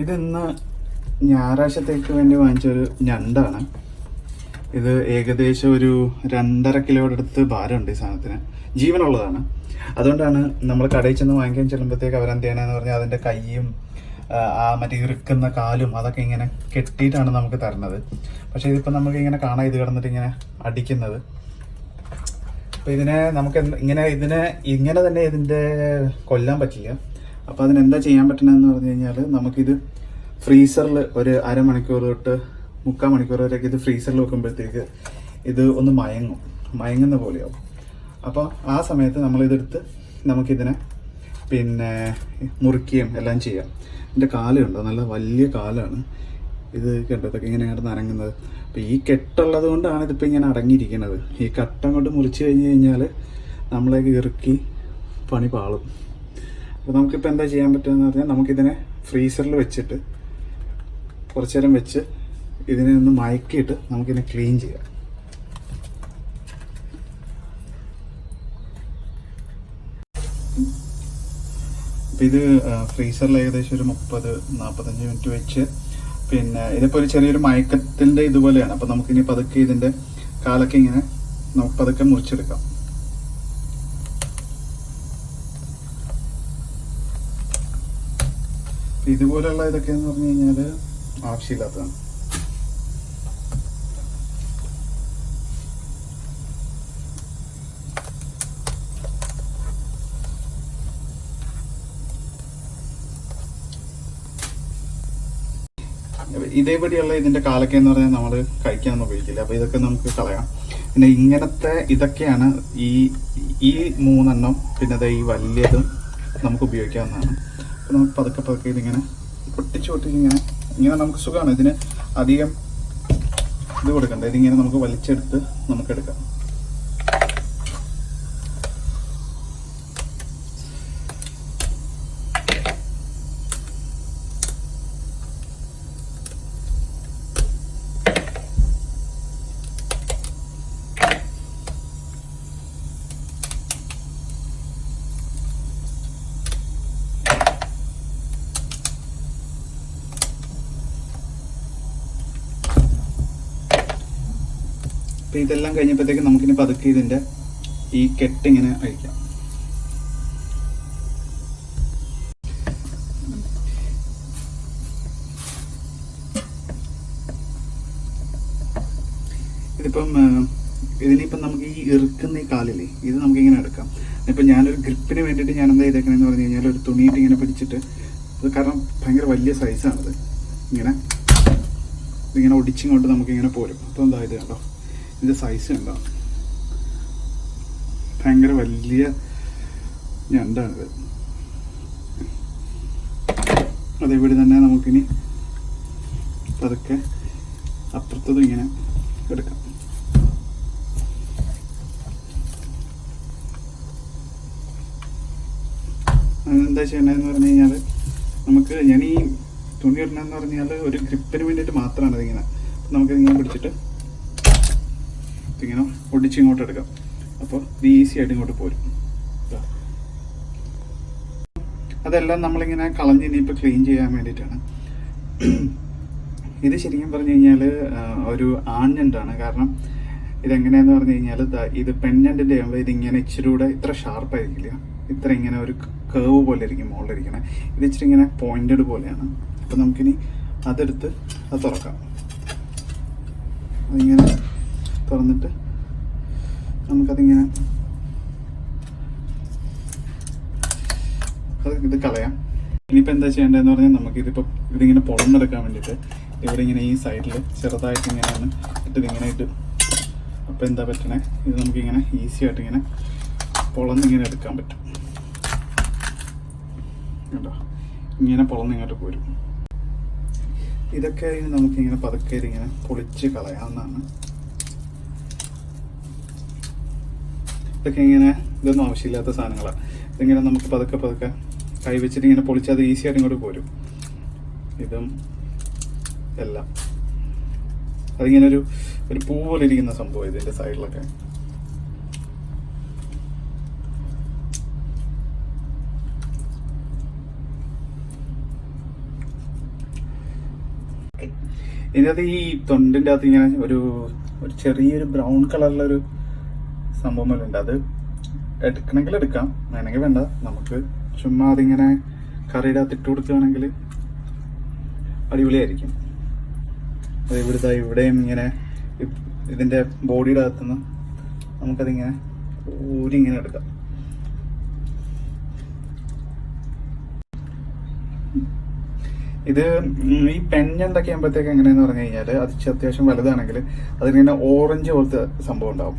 ഇതിന്ന് ഞായറാഴ്ചത്തേക്ക് വേണ്ടി വാങ്ങിച്ചൊരു ഞണ്ടാണ്. ഇത് ഏകദേശം ഒരു 2.5 കിലോയുടെ അടുത്ത് ഭാരമുണ്ട് ഈ സാധനത്തിന്. ജീവനുള്ളതാണ്. അതുകൊണ്ടാണ് നമ്മൾ കടയിൽ ചെന്ന് വാങ്ങിക്കാൻ ചെല്ലുമ്പോഴത്തേക്ക് അവരെന്ത് ചെയ്യണമെന്ന് പറഞ്ഞാൽ അതിൻ്റെ കൈയും ആ മറ്റേ ഇറുക്കുന്ന കാലും അതൊക്കെ ഇങ്ങനെ കെട്ടിയിട്ടാണ് നമുക്ക് തരുന്നത്. പക്ഷേ ഇതിപ്പോൾ നമുക്ക് ഇങ്ങനെ കാണാം, ഇത് കിടന്നിട്ട് ഇങ്ങനെ അടിക്കുന്നത്. അപ്പോൾ ഇതിനെ നമുക്ക് ഇങ്ങനെ തന്നെ ഇതിൻ്റെ കൊല്ലാൻ പറ്റില്ല. അപ്പോൾ അതിനെന്താ ചെയ്യാൻ പറ്റണമെന്ന് പറഞ്ഞു കഴിഞ്ഞാൽ നമുക്കിത് ഫ്രീസറിൽ ഒരു 1/2 മണിക്കൂർ തൊട്ട് 3/4 മണിക്കൂർ വരെയൊക്കെ ഇത് ഫ്രീസറിൽ വെക്കുമ്പോഴത്തേക്ക് ഇത് ഒന്ന് മയങ്ങുന്ന പോലെയാവും. അപ്പോൾ ആ സമയത്ത് നമ്മളിതെടുത്ത് നമുക്കിതിനെ പിന്നെ മുറിക്കുകയും എല്ലാം ചെയ്യാം. ഇതിൻ്റെ കാലുണ്ടോ, നല്ല വലിയ കാലാണ്. ഇത് കണ്ടതൊക്കെ ഇങ്ങനെ കിടന്ന് അനങ്ങുന്നത്. അപ്പോൾ ഈ കെട്ടുള്ളത് കൊണ്ടാണ് ഇതിപ്പോൾ ഇങ്ങനെ അടങ്ങിയിരിക്കുന്നത്. ഈ കട്ടം കൊണ്ട് മുറിച്ച് കഴിഞ്ഞ് കഴിഞ്ഞാൽ നമ്മളെ ഇറുക്കി പണി പാളും. അപ്പോൾ നമുക്കിപ്പോൾ എന്താ ചെയ്യാൻ പറ്റുമെന്ന് പറഞ്ഞാൽ നമുക്കിതിനെ ഫ്രീസറിൽ വെച്ചിട്ട് കുറച്ച് നേരം വെച്ച് ഇതിനെ ഒന്ന് മയക്കിയിട്ട് നമുക്കിതിനെ ക്ലീൻ ചെയ്യാം. അപ്പോൾ ഇത് ഫ്രീസറിൽ ഏകദേശം ഒരു 30-45 മിനിറ്റ് വെച്ച് പിന്നെ ഇതിപ്പോൾ ഒരു ചെറിയൊരു മയക്കത്തിൻ്റെ ഇതുപോലെയാണ്. അപ്പോൾ നമുക്കിനി പതുക്കെ ഇതിൻ്റെ കാലൊക്കെ ഇങ്ങനെ നമുക്ക് പതുക്കെ മുറിച്ചെടുക്കാം. ഇതുപോലെയുള്ള ഇതൊക്കെ എന്ന് പറഞ്ഞു കഴിഞ്ഞാൽ ആവശ്യമില്ലാത്തതാണ്. ഇതേപടിയുള്ള ഇതിൻ്റെ കാലൊക്കെ എന്ന് പറഞ്ഞാൽ നമ്മൾ കഴിക്കാനൊന്നും ഉപയോഗിക്കില്ല. അപ്പോൾ ഇതൊക്കെ നമുക്ക് കളയാം. പിന്നെ ഇങ്ങനത്തെ ഇതൊക്കെയാണ് ഈ 3 എണ്ണം, പിന്നെ അത് ഈ വലിയതും നമുക്ക് ഉപയോഗിക്കാവുന്നതാണ്. അപ്പോൾ നമുക്ക് പതുക്കെ ഇതിങ്ങനെ പൊട്ടിച്ച് ഇങ്ങനെ നമുക്ക് സുഖമാണ്. ഇതിന് അധികം ഇത് കൊടുക്കണ്ട. ഇതിങ്ങനെ നമുക്ക് വലിച്ചെടുത്ത് നമുക്കെടുക്കാം. അപ്പോൾ ഇതെല്ലാം കഴിഞ്ഞപ്പോഴത്തേക്ക് നമുക്കിനി പതുക്കെ ഇതിൻ്റെ ഈ കെട്ടിങ്ങനെ അഴിക്കാം. ഇതിനിപ്പം നമുക്ക് ഈ ഇറുക്കുന്ന ഈ കാലില്ലേ, ഇത് നമുക്കിങ്ങനെ എടുക്കാം. ഇപ്പം ഞാനൊരു ഗ്രിപ്പിന് വേണ്ടിയിട്ട് ഞാൻ എന്താ ചെയ്തേക്കണമെന്ന് പറഞ്ഞു കഴിഞ്ഞാൽ ഒരു തുണിയിട്ട് ഇങ്ങനെ പിടിച്ചിട്ട്, അത് കാരണം ഭയങ്കര വലിയ സൈസാണത്, ഇതിങ്ങനെ ഒടിച്ചിങ്ങോട്ട് നമുക്കിങ്ങനെ പോരും. അപ്പോൾ എന്താ ഇത് കണ്ടോ, ഇതിൻ്റെ സൈസ് ഉണ്ടോ, ഭയങ്കര വലിയ ഞണ്ടാണിത്. അതേപോലെ തന്നെ നമുക്കിനി പതുക്കെ അപ്പുറത്തതും ഇങ്ങനെ എടുക്കാം. അതെന്താ ചെയ്യണമെന്ന് പറഞ്ഞു കഴിഞ്ഞാൽ ഞാൻ ഈ തുണി ഇടണമെന്ന് പറഞ്ഞാൽ ഒരു ഗ്രിപ്പിന് വേണ്ടിയിട്ട് മാത്രമാണ് ഇതിങ്ങനെ. അപ്പം നമുക്കിതിങ്ങനെ പിടിച്ചിട്ട് ഇങ്ങനെ ഒടിച്ച് ഇങ്ങോട്ട് എടുക്കാം. അപ്പോൾ ഇത് ഈസി ആയിട്ട് ഇങ്ങോട്ട് പോരും. അതെല്ലാം നമ്മളിങ്ങനെ കളഞ്ഞ് ഇനിയിപ്പോൾ ക്ലീൻ ചെയ്യാൻ വേണ്ടിയിട്ടാണ്. ഇത് ശരിക്കും പറഞ്ഞു കഴിഞ്ഞാൽ ഒരു ആൺഞണ്ടാണ്. കാരണം ഇതെങ്ങനെയാന്ന് പറഞ്ഞു കഴിഞ്ഞാൽ ഇത് പെൺഞണ്ടിൻ്റെ ആകുമ്പോൾ ഇതിങ്ങനെ ഇച്ചിരി കൂടെ ഇത്ര ഷാർപ്പായിരിക്കില്ല, ഇത്ര ഇങ്ങനെ ഒരു കേവ് പോലെ ഇരിക്കും മുകളിലിരിക്കണേ. ഇത് ഇച്ചിരി ഇങ്ങനെ പോയിന്റഡ് പോലെയാണ്. അപ്പോൾ നമുക്കിനി അതെടുത്ത് അത് തുറക്കാം. അതിങ്ങനെ തുറന്നിട്ട് നമുക്കതിങ്ങനെ ഇത് കളയാം. ഇനിയിപ്പോൾ എന്താ ചെയ്യേണ്ടതെന്ന് പറഞ്ഞാൽ നമുക്കിതിപ്പോൾ ഇതിങ്ങനെ പൊളന്നെടുക്കാൻ വേണ്ടിയിട്ട് ഇവിടെ ഇങ്ങനെ ഈ സൈഡിൽ ചെറുതായിട്ട് ഇങ്ങനെയാണ് ഇതിങ്ങനെ ഇട്ട്, അപ്പോൾ എന്താ പറ്റണേ, ഇത് നമുക്കിങ്ങനെ ഈസി ആയിട്ട് ഇങ്ങനെ പൊളന്നിങ്ങനെ എടുക്കാൻ പറ്റും കേട്ടോ. ഇങ്ങനെ പൊളന്നിങ്ങോട്ട് പോരും. ഇതൊക്കെ നമുക്കിങ്ങനെ പതുക്കെ ഇതിങ്ങനെ പൊളിച്ച് കളയാവുന്നതാണ്. ഇതൊക്കെ ഇതൊന്നും ആവശ്യമില്ലാത്ത സാധനങ്ങളാണ്. ഇതിങ്ങനെ നമുക്ക് പതുക്കെ കൈവച്ചിട്ട് ഇങ്ങനെ പൊളിച്ച് അത് ഈസി ആയിട്ട് ഇങ്ങോട്ട് പോരും. ഇതും എല്ലാം അതിങ്ങനെ ഒരു പൂ പോലെ ഇരിക്കുന്ന സംഭവം ഇതിൻ്റെ സൈഡിലൊക്കെ. ഇതിനകത്ത് ഈ തൊണ്ടിൻ്റെ അകത്ത് ഇങ്ങനെ ഒരു ഒരു ചെറിയൊരു ബ്രൗൺ കളറിലൊരു സംഭവം പോലെ ഉണ്ട്. അത് എടുക്കണമെങ്കിൽ എടുക്കാം, വേണമെങ്കിൽ വേണ്ട. നമുക്ക് ചുമ്മാ അതിങ്ങനെ കറിയുടെ അകത്ത് ഇട്ട് കൊടുക്കുകയാണെങ്കിൽ അടിപൊളിയായിരിക്കും. അത് ഇവിടെയും ഇങ്ങനെ ഇതിൻ്റെ ബോഡിയുടെ അകത്തുനിന്ന് നമുക്കതിങ്ങനെ ഊരിങ്ങനെ എടുക്കാം. ഇത് ഈ പെഞ്ഞെന്തൊക്കെ ആകുമ്പോഴത്തേക്ക് എങ്ങനെയാന്ന് പറഞ്ഞു കഴിഞ്ഞാൽ അത് അത്യാവശ്യം വലുതാണെങ്കിൽ അതിങ്ങനെ ഓറഞ്ച് പോലത്തെ സംഭവം ഉണ്ടാവും.